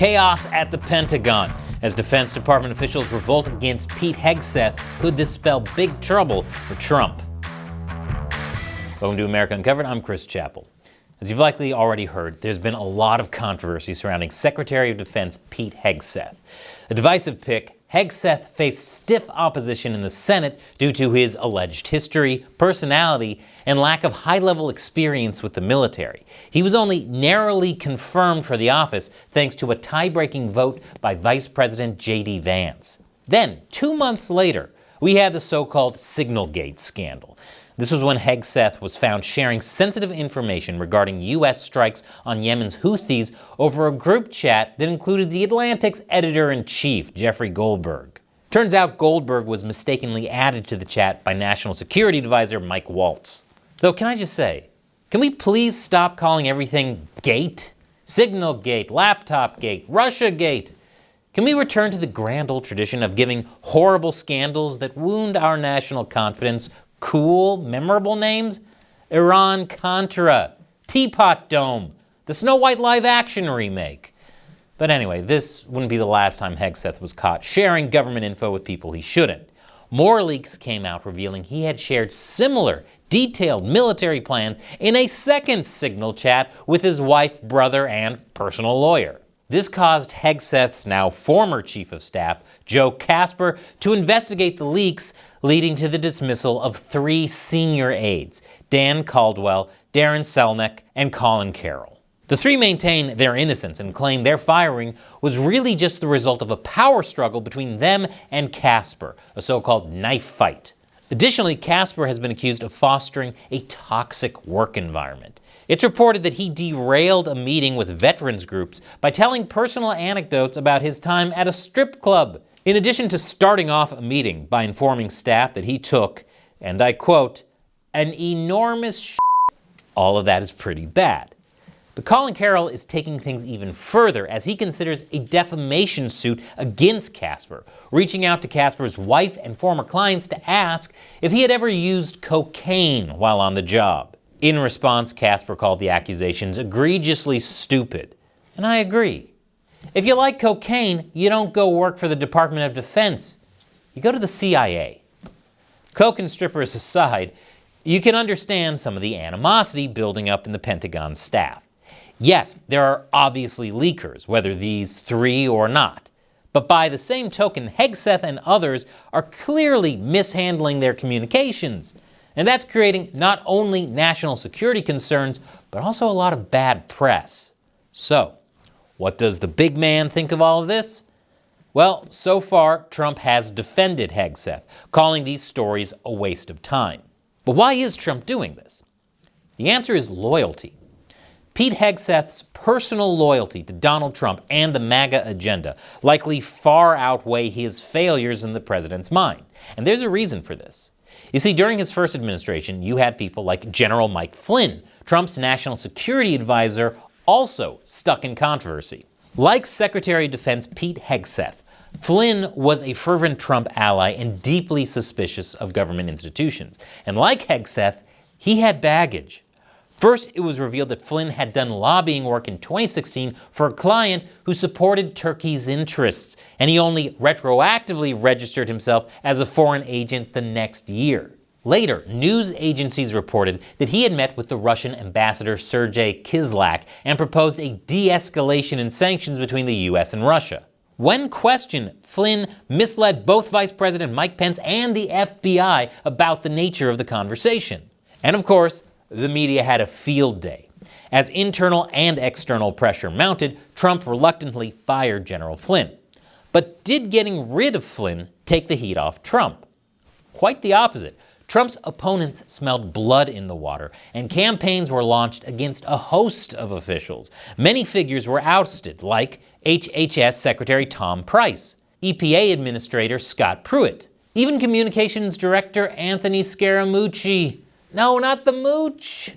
Chaos at the Pentagon. As Defense Department officials revolt against Pete Hegseth, could this spell big trouble for Trump? Welcome to America Uncovered. I'm Chris Chappell. As you've likely already heard, there's been a lot of controversy surrounding Secretary of Defense Pete Hegseth. A divisive pick, Hegseth faced stiff opposition in the Senate due to his alleged history, personality, and lack of high-level experience with the military. He was only narrowly confirmed for the office thanks to a tie-breaking vote by Vice President J.D. Vance. Then, 2 months later, we had the so-called Signalgate scandal. This was when Hegseth was found sharing sensitive information regarding U.S. strikes on Yemen's Houthis over a group chat that included The Atlantic's editor-in-chief, Jeffrey Goldberg. Turns out Goldberg was mistakenly added to the chat by National Security Advisor Mike Waltz. Though, can I just say, can we please stop calling everything Gate? Signalgate, Laptopgate, Russiagate. Can we return to the grand old tradition of giving horrible scandals that wound our national confidence cool, memorable names? Iran-Contra, Teapot Dome, the Snow White live-action remake. But anyway, this wouldn't be the last time Hegseth was caught sharing government info with people he shouldn't. More leaks came out revealing he had shared similar, detailed military plans in a second Signal chat with his wife, brother, and personal lawyer. This caused Hegseth's now former chief of staff, Joe Casper, to investigate the leaks, leading to the dismissal of 3 senior aides, Dan Caldwell, Darren Selnick, and Colin Carroll. The 3 maintain their innocence and claim their firing was really just the result of a power struggle between them and Casper, a so-called knife fight. Additionally, Casper has been accused of fostering a toxic work environment. It's reported that he derailed a meeting with veterans groups by telling personal anecdotes about his time at a strip club, in addition to starting off a meeting by informing staff that he took, and I quote, an enormous shit. All of that is pretty bad. But Colin Carroll is taking things even further as he considers a defamation suit against Casper, reaching out to Casper's wife and former clients to ask if he had ever used cocaine while on the job. In response, Casper called the accusations egregiously stupid. And I agree. If you like cocaine, you don't go work for the Department of Defense. You go to the CIA. Coke and strippers aside, you can understand some of the animosity building up in the Pentagon staff. Yes, there are obviously leakers, whether these 3 or not. But by the same token, Hegseth and others are clearly mishandling their communications. And that's creating not only national security concerns, but also a lot of bad press. So, what does the big man think of all of this? Well, so far, Trump has defended Hegseth, calling these stories a waste of time. But why is Trump doing this? The answer is loyalty. Pete Hegseth's personal loyalty to Donald Trump and the MAGA agenda likely far outweigh his failures in the president's mind. And there's a reason for this. You see, during his first administration, you had people like General Mike Flynn, Trump's national security advisor, also stuck in controversy. Like Secretary of Defense Pete Hegseth, Flynn was a fervent Trump ally and deeply suspicious of government institutions. And like Hegseth, he had baggage. First, it was revealed that Flynn had done lobbying work in 2016 for a client who supported Turkey's interests, and he only retroactively registered himself as a foreign agent the next year. Later, news agencies reported that he had met with the Russian ambassador Sergei Kislyak and proposed a de-escalation in sanctions between the U.S. and Russia. When questioned, Flynn misled both Vice President Mike Pence and the FBI about the nature of the conversation. And of course, the media had a field day. As internal and external pressure mounted, Trump reluctantly fired General Flynn. But did getting rid of Flynn take the heat off Trump? Quite the opposite. Trump's opponents smelled blood in the water, and campaigns were launched against a host of officials. Many figures were ousted, like HHS Secretary Tom Price, EPA Administrator Scott Pruitt, even Communications Director Anthony Scaramucci. No, not the mooch.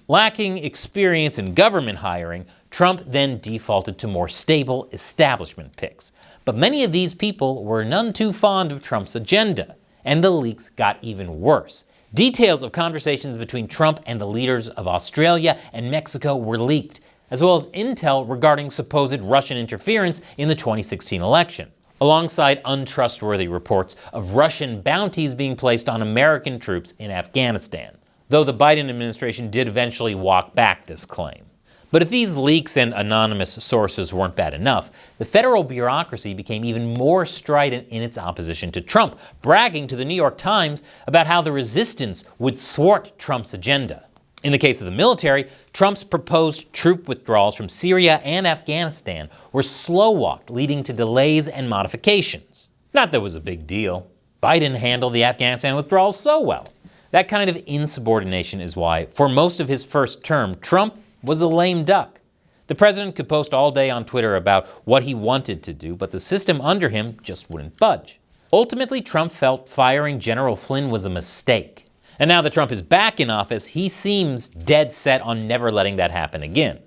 Lacking experience in government hiring, Trump then defaulted to more stable establishment picks. But many of these people were none too fond of Trump's agenda, and the leaks got even worse. Details of conversations between Trump and the leaders of Australia and Mexico were leaked, as well as intel regarding supposed Russian interference in the 2016 election, alongside untrustworthy reports of Russian bounties being placed on American troops in Afghanistan, though the Biden administration did eventually walk back this claim. But if these leaks and anonymous sources weren't bad enough, the federal bureaucracy became even more strident in its opposition to Trump, bragging to the New York Times about how the resistance would thwart Trump's agenda. In the case of the military, Trump's proposed troop withdrawals from Syria and Afghanistan were slow-walked, leading to delays and modifications. Not that it was a big deal. Biden handled the Afghanistan withdrawals so well. That kind of insubordination is why, for most of his first term, Trump was a lame duck. The president could post all day on Twitter about what he wanted to do, but the system under him just wouldn't budge. Ultimately, Trump felt firing General Flynn was a mistake. And now that Trump is back in office, he seems dead set on never letting that happen again.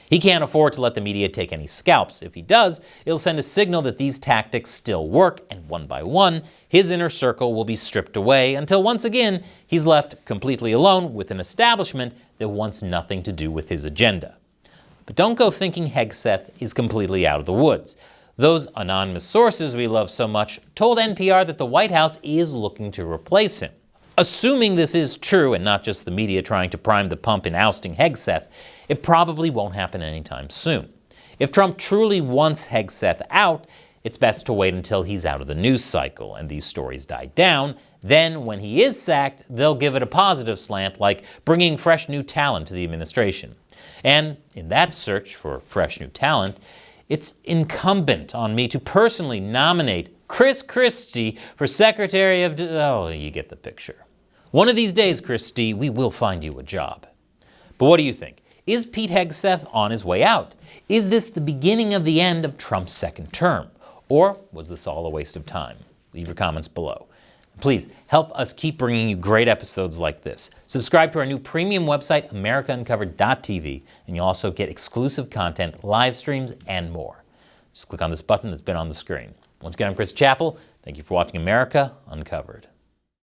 He can't afford to let the media take any scalps. If he does, it'll send a signal that these tactics still work, and one by one, his inner circle will be stripped away until once again, he's left completely alone with an establishment that wants nothing to do with his agenda. But don't go thinking Hegseth is completely out of the woods. Those anonymous sources we love so much told NPR that the White House is looking to replace him. Assuming this is true and not just the media trying to prime the pump in ousting Hegseth, it probably won't happen anytime soon. If Trump truly wants Hegseth out, it's best to wait until he's out of the news cycle and these stories die down. Then, when he is sacked, they'll give it a positive slant, like bringing fresh new talent to the administration. And in that search for fresh new talent, it's incumbent on me to personally nominate Chris Christie for Secretary of... Oh, you get the picture. One of these days, Christie, we will find you a job. But what do you think? Is Pete Hegseth on his way out? Is this the beginning of the end of Trump's second term? Or was this all a waste of time? Leave your comments below. Please help us keep bringing you great episodes like this. Subscribe to our new premium website, AmericaUncovered.tv, and you'll also get exclusive content, live streams, and more. Just click on this button that's been on the screen. Once again, I'm Chris Chappell. Thank you for watching America Uncovered.